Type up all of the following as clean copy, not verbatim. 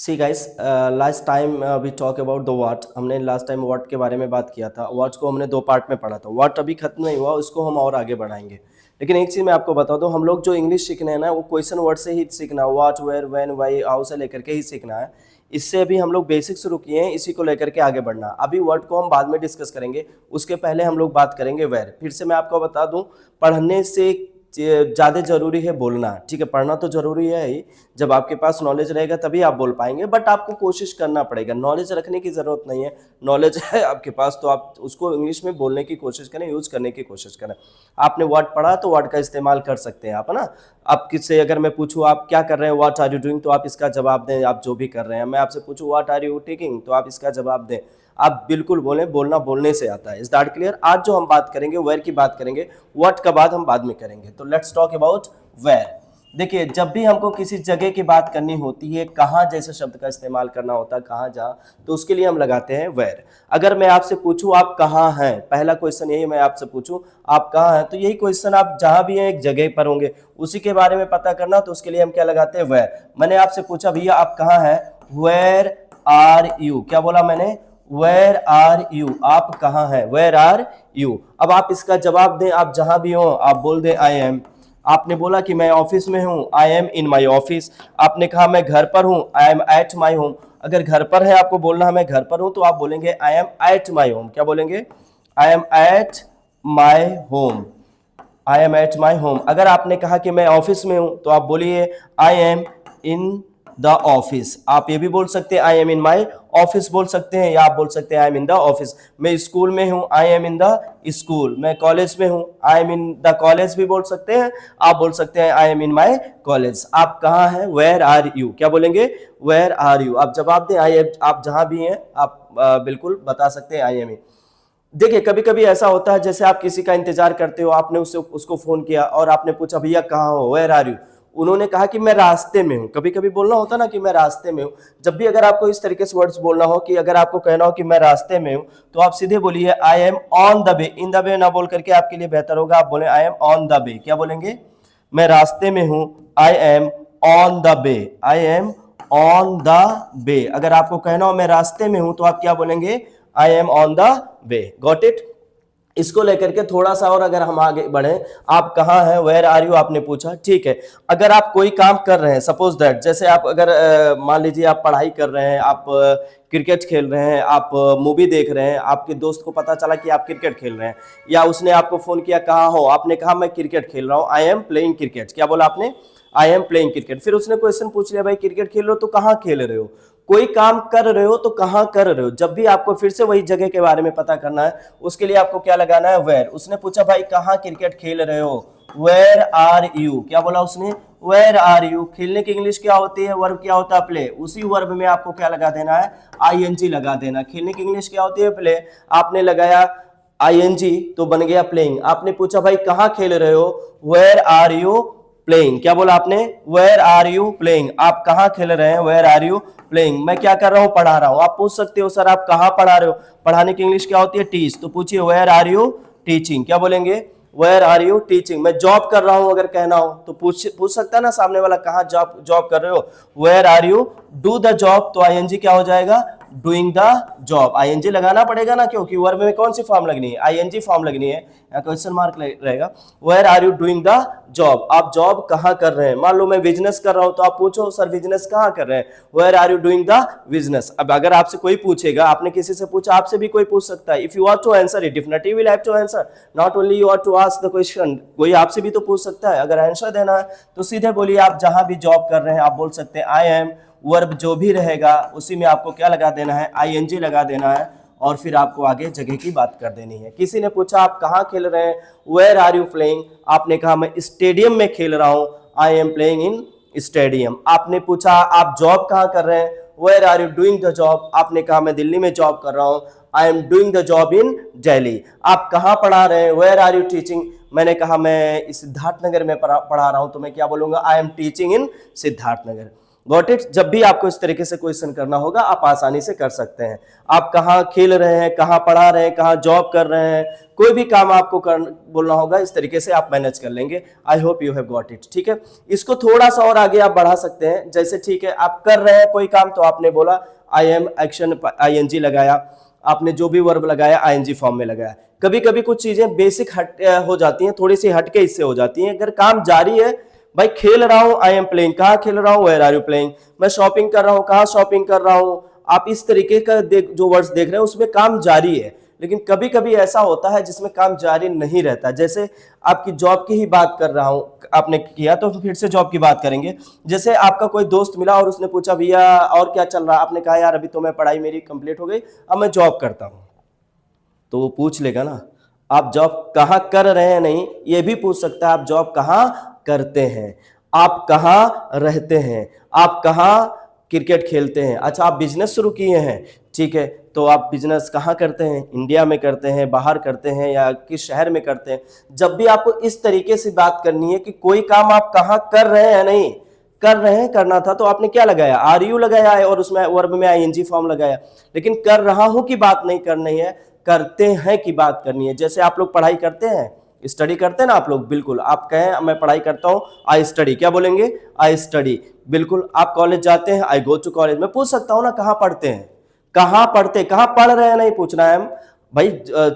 C guys, last time we talk about the what. हमने last time what के बारे में बात किया था। व्हाट को हमने दो पार्ट में पढ़ा था। व्हाट अभी खत्म नहीं हुआ, उसको हम और आगे बढ़ाएंगे। लेकिन एक चीज़ मैं आपको बता दूं, हम लोग जो इंग्लिश सीखना है ना, वो क्वेश्चन वर्ड से ही सीखना है। What, where, when, why, how से लेकर के ही सीखना है। इससे अभी हम लोग बेसिक शुरू किए हैं, इसी को लेकर के आगे बढ़ना। अभी वर्ड को हम बाद में डिस्कस करेंगे, उसके पहले हम लोग बात करेंगे वेयर। फिर से मैं आपको बता दूं, पढ़ने से ज़्यादा जरूरी है बोलना। ठीक है, पढ़ना तो जरूरी है ही। जब आपके पास नॉलेज रहेगा तभी आप बोल पाएंगे, बट आपको कोशिश करना पड़ेगा। नॉलेज रखने की ज़रूरत नहीं है, नॉलेज है आपके पास तो आप उसको इंग्लिश में बोलने की कोशिश करें, यूज़ करने की कोशिश करें। आपने वर्ड पढ़ा तो वर्ड का इस्तेमाल कर सकते हैं आप, है ना। आप किससे अगर मैं पूछूँ आप क्या कर रहे हैं, व्हाट आर यू डूइंग, तो आप इसका जवाब दें, आप जो भी कर रहे हैं। मैं आपसे पूछूँ व्हाट आर यू टेकिंग, तो आप इसका जवाब दें। आप बिल्कुल बोलें, बोलना बोलने से आता है। Is that clear? आज जो हम बात करेंगे वेयर की बात करेंगे, व्हाट का बाद हम बाद में करेंगे। तो लेट्स टॉक अबाउट वेयर। देखिए, जब भी हमको किसी जगह की बात करनी होती है, कहाँ जैसे शब्द का इस्तेमाल करना होता है, कहाँ जहाँ, तो उसके लिए हम लगाते हैं वेयर। अगर मैं आपसे पूछूं आप कहाँ हैं, पहला क्वेश्चन यही मैं आपसे पूछूं आप कहाँ हैं, तो यही क्वेश्चन आप जहां भी हैं एक जगह पर होंगे, उसी के बारे में पता करना, तो उसके लिए हम क्या लगाते हैं, वेयर। मैंने आपसे पूछा भैया आप कहाँ हैं, वेयर आर यू। क्या बोला मैंने? वेयर आर यू, आप कहाँ हैं, वेयर आर यू। अब आप इसका जवाब दें, आप जहां भी हो आप बोल दें आई एम। आपने बोला कि मैं ऑफिस में हूं, I M in my office. आपने कहा मैं घर पर हूं, I M at my home. अगर घर पर है आपको बोलना है मैं घर पर हूं, तो आप बोलेंगे I am at my home. क्या बोलेंगे? I am at my home. I am at my home. अगर आपने कहा कि मैं ऑफिस में हूं, तो आप बोलिए I am in the office. आप ये भी बोल सकते हैं I am in my office बोल सकते हैं, या आप बोल सकते हैं I am in the office. मैं स्कूल में हूं, I M in the school. मैं कॉलेज में हूं, I M in the college भी बोल सकते हैं। आप बोल सकते हैं I am in my college. आप कहाँ हैं, वेयर आर यू। क्या बोलेंगे? Where are you. आप जवाब दें आई एम। आप जहां भी हैं आप बिल्कुल बता सकते हैं आई एम इन। देखिए, कभी कभी ऐसा होता है, जैसे आप किसी का इंतजार करते हो, आपने उससे उसको फोन किया और आपने पूछा भैया कहाँ हो, वेयर आर यू। उन्होंने कहा कि मैं रास्ते में हूं। कभी कभी बोलना होता ना कि मैं रास्ते में हूं। जब भी अगर आपको इस तरीके से वर्ड्स बोलना हो, कि अगर आपको कहना हो कि मैं रास्ते में हूं, तो आप सीधे बोलिए I am on the way. In the way ना बोल करके आपके लिए बेहतर होगा, आप बोले I am on the way. क्या बोलेंगे? मैं रास्ते में हूं, I M on the way. I am on the way. अगर आपको कहना हो मैं रास्ते में हूं, तो आप क्या बोलेंगे? I am on the way. Got it? इसको लेकर के थोड़ा सा और अगर हम आगे बढ़े, आप कहाँ हैं, वेयर आर यू आपने पूछा, ठीक है। अगर आप कोई काम कर रहे हैं, सपोज दैट, जैसे आप अगर मान लीजिए आप पढ़ाई कर रहे हैं, आप क्रिकेट खेल रहे हैं, आप मूवी देख रहे हैं, आपके दोस्त को पता चला कि आप क्रिकेट खेल रहे हैं, या उसने आपको फोन किया कहाँ हो, आपने कहा मैं क्रिकेट खेल रहा हूँ, आई एम प्लेइंग क्रिकेट। क्या बोला आपने? आई एम प्लेइंग क्रिकेट। फिर उसने क्वेश्चन पूछ लिया भाई क्रिकेट खेल रहे हो तो कहाँ खेल रहे हो। कोई काम कर रहे हो तो कहाँ कर रहे हो। जब भी आपको फिर से वही जगह के बारे में पता करना है, उसके लिए आपको क्या लगाना है, वेयर। उसने पूछा भाई कहाँ क्रिकेट खेल रहे हो, वेयर आर यू। क्या बोला उसने? Where are you. खेलने की इंग्लिश क्या होती है, वर्ब क्या होता है, प्ले। उसी वर्ब में आपको क्या लगा देना है, आईएनजी लगा देना। खेलने की इंग्लिश क्या होती है, प्ले। आपने लगाया आईएनजी तो बन गया प्लेइंग। आपने पूछा भाई कहाँ खेल रहे हो, वेयर आर यू प्लेइंग। क्या बोला आपने? Where are you playing. आप कहाँ खेल रहे हैं, वेयर आर यू प्लेइंग। मैं क्या कर रहा हूं, पढ़ा रहा हूं। आप पूछ सकते हो सर आप कहाँ पढ़ा रहे हो। पढ़ाने की इंग्लिश क्या होती है, टीच। तो पूछिए वेयर आर यू टीचिंग। क्या बोलेंगे? Where are you teaching. मैं जॉब कर रहा हूं अगर कहना हो, तो पूछ सकता है ना सामने वाला कहाँ जॉब जॉब कर रहे हो, where are you do the job. तो आईएनजी क्या हो जाएगा, डूइंग द जॉब। आईएनजी लगाना पड़ेगा ना, क्योंकि वर्ब में कौन सी फॉर्म लगनी है, आईएनजी फॉर्म लगनी है, या क्वेश्चन मार्क रहेगा। Where are you doing the job. आप जॉब कहाँ कर रहे हैं। मान लो मैं बिजनेस कर रहा हूं, तो आप पूछो सर बिजनेस कहाँ कर रहे हैं, where are you doing the business. अब अगर आपसे कोई पूछेगा, आपने किसी से पूछा, आपसे भी कोई पूछ सकता है। If you are to answer it, definitely will have to answer, not only you are to ask the question. कोई आपसे भी तो पूछ सकता है। अगर आंसर देना है तो सीधे बोलिए, आप जहां भी जॉब कर रहे हैं आप बोल सकते हैं आई एम। वर्ब जो भी रहेगा उसी में आपको क्या लगा देना है, आईएनजी लगा देना है, और फिर आपको आगे जगह की बात कर देनी है। किसी ने पूछा आप कहाँ खेल रहे हैं, वेयर आर यू प्लेइंग। आपने कहा मैं स्टेडियम में खेल रहा हूं, I am playing in stadium. आपने पूछा आप जॉब कहाँ कर रहे हैं, where are you doing the job. आपने कहा मैं दिल्ली में जॉब कर रहा हूं, I am doing the job in Delhi. आप कहाँ पढ़ा रहे हैं, वेयर आर यू टीचिंग। मैंने कहा मैं सिद्धार्थनगर में पढ़ा रहा हूं, तो मैं क्या बोलूंगा, I am teaching in Siddharthnagar. Got it. जब भी आपको इस तरीके से क्वेश्चन करना होगा आप आसानी से कर सकते हैं। आप कहाँ खेल रहे हैं, कहाँ पढ़ा रहे हैं, कहाँ जॉब कर रहे हैं, कोई भी काम आपको बोलना होगा, इस तरीके से आप मैनेज कर लेंगे। I hope you have got it. ठीक है, इसको थोड़ा सा और आगे आप बढ़ा सकते हैं। जैसे ठीक है, आप कर रहे हैं कोई काम तो आपने बोला आई एम, एक्शन आईएनजी लगाया, आपने जो भी वर्ब लगाया आईएनजी फॉर्म में लगाया। कभी कभी कुछ चीजें बेसिक हट हो जाती हैं, थोड़ी सी हटके इससे हो जाती हैं। अगर काम जारी है, भाई खेल रहा हूं, आई एम प्लेइंग, कहाँ खेल रहा हूं, वेयर आर यू प्लेइंग। मैं शॉपिंग कर रहा हूं, कहाँ शॉपिंग कर रहा हूं। आप इस तरीके का जो वर्ड्स देख रहे हैं उसमें काम जारी है। लेकिन कभी कभी ऐसा होता है जिसमें काम जारी नहीं रहता। जैसे आपकी जॉब की ही बात कर रहा हूं, आपने किया तो फिर से जॉब की बात करेंगे। जैसे आपका कोई दोस्त मिला और उसने पूछा भैया और क्या चल रहा है, आपने कहा यार अभी तो मैं पढ़ाई मेरी कंप्लीट हो गई, अब मैं जॉब करता हूं। तो वो पूछ लेगा ना आप जॉब कहाँ कर रहे हैं, नहीं, ये भी पूछ सकता है आप जॉब कहाँ करते हैं, आप कहाँ रहते हैं, आप कहाँ क्रिकेट खेलते हैं। अच्छा, आप बिजनेस शुरू किए हैं, ठीक है, तो आप बिजनेस कहाँ करते हैं, इंडिया में करते हैं, बाहर करते हैं, या किस शहर में करते हैं। जब भी आपको इस तरीके से बात करनी है कि कोई काम आप कहाँ कर रहे हैं, नहीं कर रहे हैं, करना था तो आपने क्या लगाया, आर यू लगाया है और उसमें वर्ब में आईएनजी फॉर्म लगाया। लेकिन कर रहा हूं की बात नहीं करनी है, करते हैं की बात करनी है। जैसे आप लोग पढ़ाई करते हैं, स्टडी करते हैं ना आप लोग, बिल्कुल आप कहें मैं पढ़ाई करता हूं, आई स्टडी, क्या बोलेंगे, आई स्टडी। बिल्कुल, आप कॉलेज जाते हैं, आई गो टू कॉलेज। मैं पूछ सकता हूं ना कहाँ पढ़ते हैं, कहाँ पढ़ते, कहाँ पढ़ रहे हैं नहीं पूछना है भाई।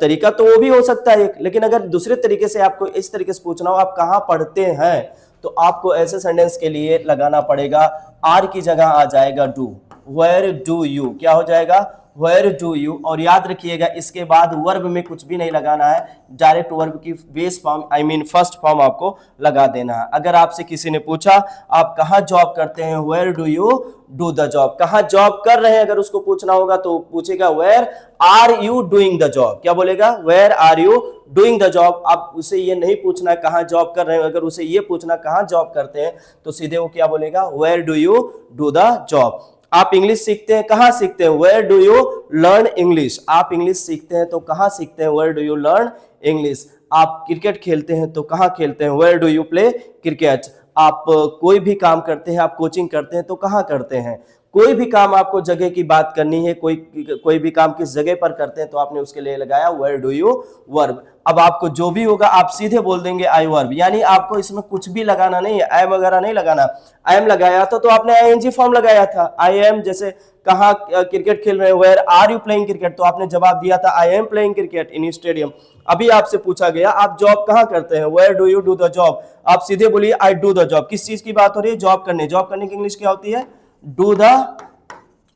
तरीका तो वो भी हो सकता है एक, लेकिन अगर दूसरे तरीके से आपको इस तरीके से पूछना हो आप कहाँ पढ़ते हैं, तो आपको ऐसे सेंटेंस के लिए लगाना पड़ेगा, आर की जगह आ जाएगा डू। वेयर डू यू, क्या हो जाएगा, वेयर डू यू। और याद रखिएगा इसके बाद वर्ब में कुछ भी नहीं लगाना है, डायरेक्ट वर्ब की base form, I mean first form आपको लगा देना है। अगर आपसे किसी ने पूछा आप कहाँ जॉब करते हैं, where do you do the job, कहाँ जॉब कर रहे हैं अगर उसको पूछना होगा तो पूछेगा where are you doing the job, क्या बोलेगा, where are you doing the job. आप उसे ये नहीं पूछना कहाँ जॉब कर रहे हैं, अगर उसे ये पूछना कहाँ जॉब करते हैं तो सीधे वो क्या बोलेगा, where do you do the job. आप इंग्लिश सीखते हैं, कहाँ सीखते हैं, where do you learn English. आप इंग्लिश सीखते हैं तो कहाँ सीखते हैं, where do you learn English. आप क्रिकेट खेलते हैं तो कहाँ खेलते हैं, where do you play cricket. आप कोई भी काम करते हैं, आप कोचिंग करते हैं तो कहाँ करते हैं। कोई भी काम आपको जगह की बात करनी है, कोई भी काम किस जगह पर करते हैं तो आपने उसके लिए लगाया वेयर डू यू वर्ब। अब आपको जो भी होगा आप सीधे बोल देंगे आई वर्ब, यानी आपको इसमें कुछ भी लगाना नहीं है, आई एम वगैरह नहीं लगाना। आई एम लगाया था तो आपने आईएनजी फॉर्म लगाया था, आई एम। जैसे कहाँ क्रिकेट खेल रहे हैं, where are you playing cricket, तो आपने जवाब दिया था I am playing cricket in stadium. अभी आपसे पूछा गया आप जॉब कहाँ करते हैं, where do you do the job, आप सीधे बोलिए आई डू द जॉब। किस चीज की बात हो रही है, जॉब करने। जॉब करने की इंग्लिश क्या होती है, डू द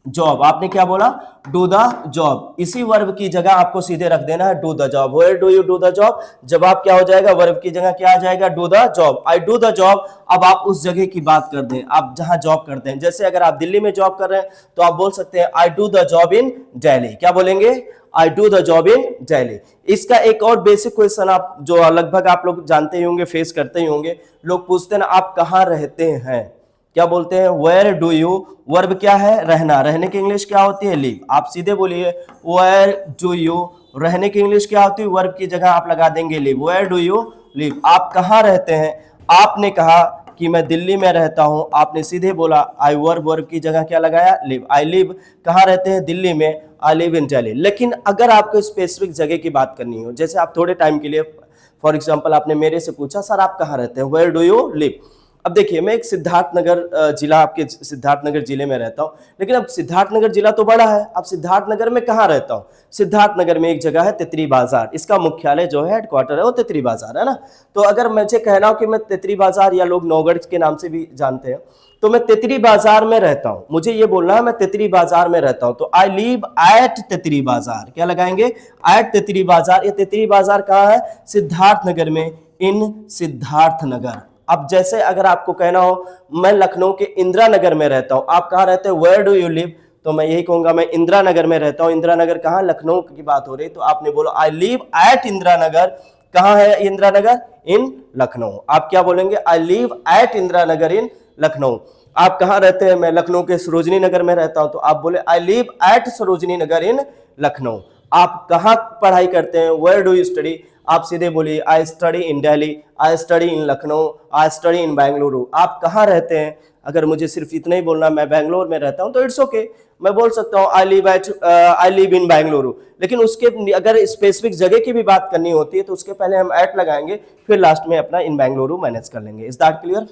जॉब। आपने क्या बोला, डू द जॉब। इसी वर्ब की जगह आपको सीधे रख देना है do the job, where do you do the job. जवाब क्या हो जाएगा, वर्ब की जगह क्या आ जाएगा, do the job, I do the job. अब आप उस जगह की बात कर दें, आप जहां जॉब करते हैं। जैसे अगर आप दिल्ली में जॉब कर रहे हैं तो आप बोल सकते हैं I do the job in Delhi, क्या बोलेंगे, I do the job in Delhi. इसका एक और बेसिक क्वेश्चन आप जो लगभग आप लोग जानते ही होंगे, फेस करते ही होंगे, लोग पूछते हैं ना आप कहाँ रहते हैं, क्या बोलते हैं, वेयर डू यू। वर्ब क्या है, रहना, रहने की इंग्लिश क्या होती है, लिव। आप सीधे बोलिए वेयर डू यू, रहने की इंग्लिश क्या होती है, वर्ब की जगह आप लगा देंगे live, where do you live. आप कहाँ रहते हैं, आपने कहा कि मैं दिल्ली में रहता हूं, आपने सीधे बोला आई वर्ब, वर्ब की जगह क्या लगाया, लिव, आई लिव। कहाँ रहते हैं, दिल्ली में, आई लिव इन दिल्ली। लेकिन अगर आपको स्पेसिफिक जगह की बात करनी हो, जैसे आप थोड़े टाइम के लिए, फॉर एग्जाम्पल आपने मेरे से पूछा सर आप कहाँ रहते हैं, वेयर डू यू लिव। अब देखिए मैं एक सिद्धार्थनगर जिला, आपके सिद्धार्थनगर जिले में रहता हूं, लेकिन अब सिद्धार्थनगर जिला तो बड़ा है। अब सिद्धार्थनगर में कहाँ रहता हूं, सिद्धार्थनगर में एक जगह है तितरी बाजार, इसका मुख्यालय जो है, हेडक्वार्टर है वो तितरी बाजार है ना। तो अगर मुझे कहना हो कि मैं तितरी बाजार, या लोग नौगढ़ के नाम से भी जानते हैं, तो मैं तितरी बाजार में रहता हूं, मुझे ये बोलना है मैं तितरी बाजार में रहता हूं, तो आई लिव एट तितरी बाजार, क्या लगाएंगे, एट तितरी बाजार। ये तितरी बाजार कहाँ है, सिद्धार्थनगर में, इन सिद्धार्थनगर। अब जैसे अगर आपको कहना हो मैं लखनऊ के इंदिरा नगर में रहता हूं, आप कहाँ रहते हैं, वेयर डू यू लिव, तो मैं यही कहूंगा मैं इंदिरा नगर में रहता हूं। इंदिरा नगर कहाँ, लखनऊ की बात हो रही, तो आपने बोला I live at Indira Nagar. कहाँ है इंदिरा नगर, इन लखनऊ। आप क्या बोलेंगे, I live at Indira Nagar इन लखनऊ। आप कहाँ रहते हैं, मैं लखनऊ के सरोजनी नगर में रहता हूं, तो आप बोले I live at Sarojini Nagar इन लखनऊ। आप कहाँ पढ़ाई करते हैं, वेयर डू यू स्टडी, आप सीधे बोलिए I study in Delhi, I study in Lucknow, I study in Bengaluru. आप कहाँ रहते हैं? अगर मुझे सिर्फ इतना ही बोलना मैं बेंगलोर में रहता हूँ तो इट्स ओके, मैं बोल सकता हूँ आई लिव इन बेंगलुरु। लेकिन उसके अगर स्पेसिफिक जगह की भी बात करनी होती है तो उसके पहले हम एट लगाएंगे, फिर लास्ट में अपना इन बेंगलुरु मैनेज कर लेंगे। Is that clear?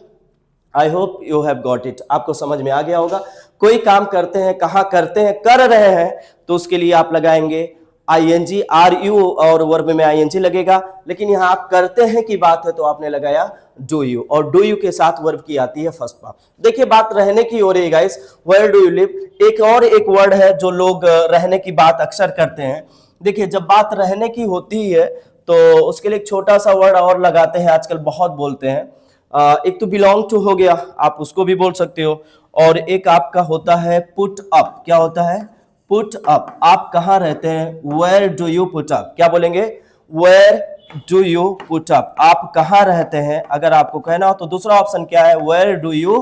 I hope you have got it. आपको समझ में आ गया होगा। कोई काम करते हैं, कहाँ करते हैं, कर रहे हैं, तो उसके लिए आप लगाएंगे आईएनजी, आर यू और वर्ब में आईएनजी लगेगा। लेकिन यहाँ आप करते हैं की बात है तो आपने लगाया डू यू, और डू यू के साथ वर्ब की आती है फर्स्ट पार्ट। देखिए बात रहने की हो रही है guys, where do you live. एक वर्ड है जो लोग रहने की बात अक्सर करते हैं। देखिए जब बात रहने की होती है तो उसके लिए एक छोटा सा वर्ड और लगाते हैं, आजकल बहुत बोलते हैं। एक तो बिलोंग टू हो गया, आप उसको भी बोल सकते हो, और एक आपका होता है पुट अप। क्या होता है? Put up. आप कहाँ रहते हैं? Where do you put up. क्या बोलेंगे? Where do you put up. आप कहाँ रहते हैं? अगर आपको कहना हो तो दूसरा ऑप्शन क्या है? Where do you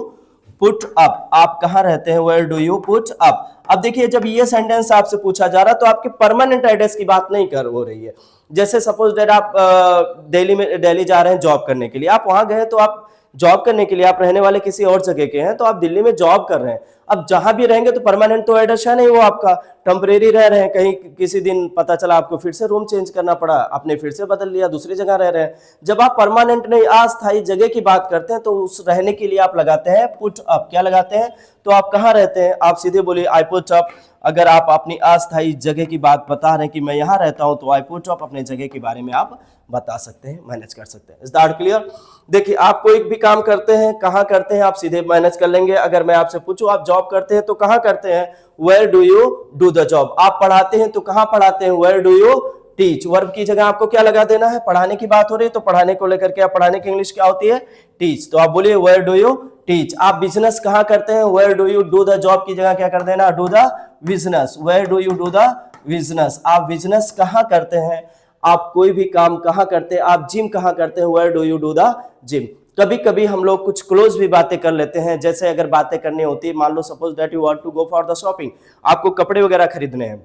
put up. आप कहाँ रहते हैं? Where do you put up. अब देखिए जब ये सेंटेंस आपसे पूछा जा रहा है तो आपके परमानेंट एड्रेस की बात नहीं कर हो रही है। जैसे सपोज दैट आप दिल्ली जा रहे हैं जॉब करने के लिए, आप वहां गए तो आप जॉब करने के लिए, आप रहने वाले किसी और जगह के हैं तो आप दिल्ली में जॉब कर रहे हैं। अब जहां भी रहेंगे तो परमानेंट तो एड्रेस है नहीं, वो आपका टेम्परेरी रह रहे हैं। कहीं किसी दिन पता चला आपको फिर से रूम चेंज करना पड़ा, आपने फिर से बदल लिया, दूसरी जगह रह रहे हैं। जब आप परमानेंट नहीं अस्थायी जगह की बात करते हैं तो उस रहने के लिए आप लगाते हैं पुट अप। क्या लगाते हैं? तो आप कहाँ रहते हैं? आप सीधे बोलिए आई पुट अप। अगर आप अपनी अस्थायी जगह की बात बता रहे हैं कि मैं यहाँ रहता हूं तो आई पुट अप अपने जगह के बारे में आप बता सकते हैं, मैनेज कर सकते हैं। Is that clear? देखिए आप कोई भी काम करते हैं, कहाँ करते हैं, आप सीधे मैनेज कर लेंगे। अगर मैं आपसे पूछूं आप जॉब करते हैं तो कहाँ करते हैं? Where do you do the job. आप पढ़ाते हैं तो कहाँ पढ़ाते हैं? Where do you teach. Verb की जगह आपको क्या लगा देना है? पढ़ाने की बात हो रही है तो पढ़ाने को लेकर के आप पढ़ाने की इंग्लिश क्या होती है? टीच। तो आप बोलिए वेयर डू यू टीच। आप बिजनेस कहाँ करते हैं? Where do you do the job की जगह क्या कर देना? Do the business. Where do you do the business. आप बिजनेस कहाँ करते हैं? आप कोई भी काम कहाँ करते हैं? आप जिम कहाँ करते हैं? Where do you do the gym. कभी कभी हम लोग कुछ क्लोज भी बातें कर लेते हैं। जैसे अगर बातें करनी होती है, मान लो suppose that you want to go for the shopping, आपको कपड़े वगैरह खरीदने हैं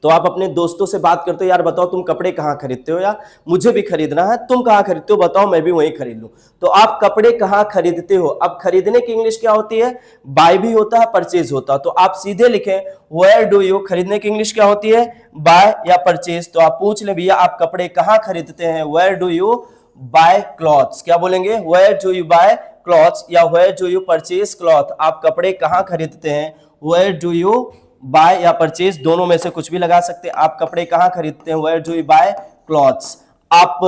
तो आप अपने दोस्तों से बात करते हो, यार बताओ तुम कपड़े कहाँ खरीदते हो, यार मुझे भी खरीदना है, तुम कहाँ खरीदते हो बताओ मैं भी वहीं खरीद लूं। तो आप कपड़े कहाँ खरीदते हो। अब खरीदने की इंग्लिश क्या होती है? बाय भी होता है, परचेज होता है। तो आप सीधे लिखें वेयर डू यू। खरीदने की इंग्लिश क्या होती है? बाय या परचेज। तो आप पूछ ले भैया आप कपड़े कहाँ खरीदते हैं? Where do you buy clothes. क्या बोलेंगे? Where do you buy clothes या where do you purchase cloth. आप कपड़े कहाँ खरीदते हैं? वेयर डू यू बाय या परचेज, दोनों में से कुछ भी लगा सकते हैं। आप कपड़े कहाँ खरीदते हैं? Where do you buy clothes. आप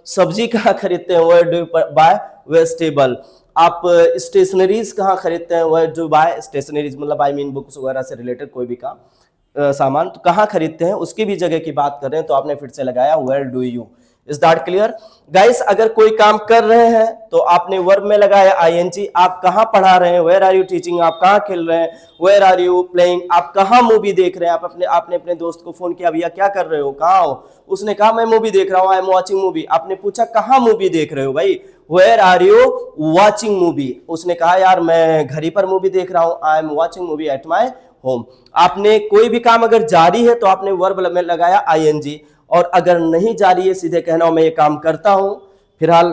सब्जी कहाँ खरीदते हैं? Where do you buy vegetable. आप स्टेशनरीज कहाँ खरीदते हैं? Where do you buy stationeries, मतलब आई मीन बुक्स वगैरह से रिलेटेड कोई भी काम सामान तो कहाँ खरीदते हैं उसकी भी जगह की बात कर रहे हैं तो आपने फिर से लगाया where do you. Is that clear guys? अगर कोई काम कर रहे हैं तो आपने वर्ब में लगाया आईएनजी। आप कहाँ पढ़ा रहे हैं? Where are you teaching. आप कहाँ खेल रहे हैं? Where are you playing. आप कहाँ मूवी देख रहे हैं? आपने अपने दोस्त को फोन किया, भैया क्या कर रहे हो, कहाँ हो? उसने कहा मैं मूवी देख रहा हूँ, आई एम वॉचिंग मूवी। आपने पूछा कहाँ मूवी देख रहे हो भाई? Where are you watching movie. उसने कहा यार मैं घर ही पर मूवी देख रहा हूँ, I am watching movie at my home. आपने कोई भी काम अगर जारी है तो आपने वर्ब में लगाया आईएनजी, और अगर नहीं जारी है सीधे कहना हो मैं ये काम करता हूं। फिलहाल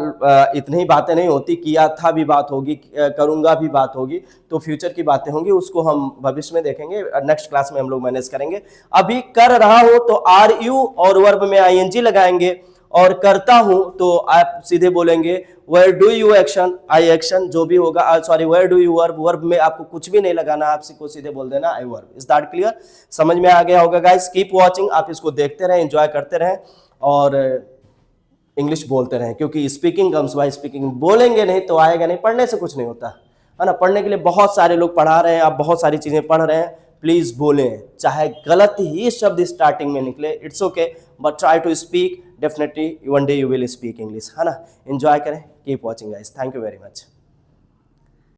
इतनी ही बातें नहीं होती, किया था भी बात होगी, करूंगा भी बात होगी, तो फ्यूचर की बातें होंगी, उसको हम भविष्य में देखेंगे, नेक्स्ट क्लास में हम लोग मैनेज करेंगे। अभी कर रहा हो तो आर यू और वर्ब में आईएनजी लगाएंगे, और करता हूं तो आप सीधे बोलेंगे where do you action, I action जो भी होगा, sorry where do you verb. Verb में आपको कुछ भी नहीं लगाना, आप को सीधे बोल देना आई वर्ब। Is that clear? समझ में आ गया होगा गाइस? कीप वॉचिंग, आप इसको देखते रहें, एंजॉय करते रहें और इंग्लिश बोलते रहें, क्योंकि स्पीकिंग कम्स बाय स्पीकिंग। बोलेंगे नहीं तो आएगा नहीं, पढ़ने से कुछ नहीं होता है ना। पढ़ने के लिए बहुत सारे लोग पढ़ा रहे हैं, आप बहुत सारी चीजें पढ़ रहे हैं, प्लीज बोलें, चाहे गलत ही शब्द स्टार्टिंग में निकले, it's okay, but try to speak, definitely one day you will speak English, है ना। एंजॉय करें, keep watching guys, thank you very much.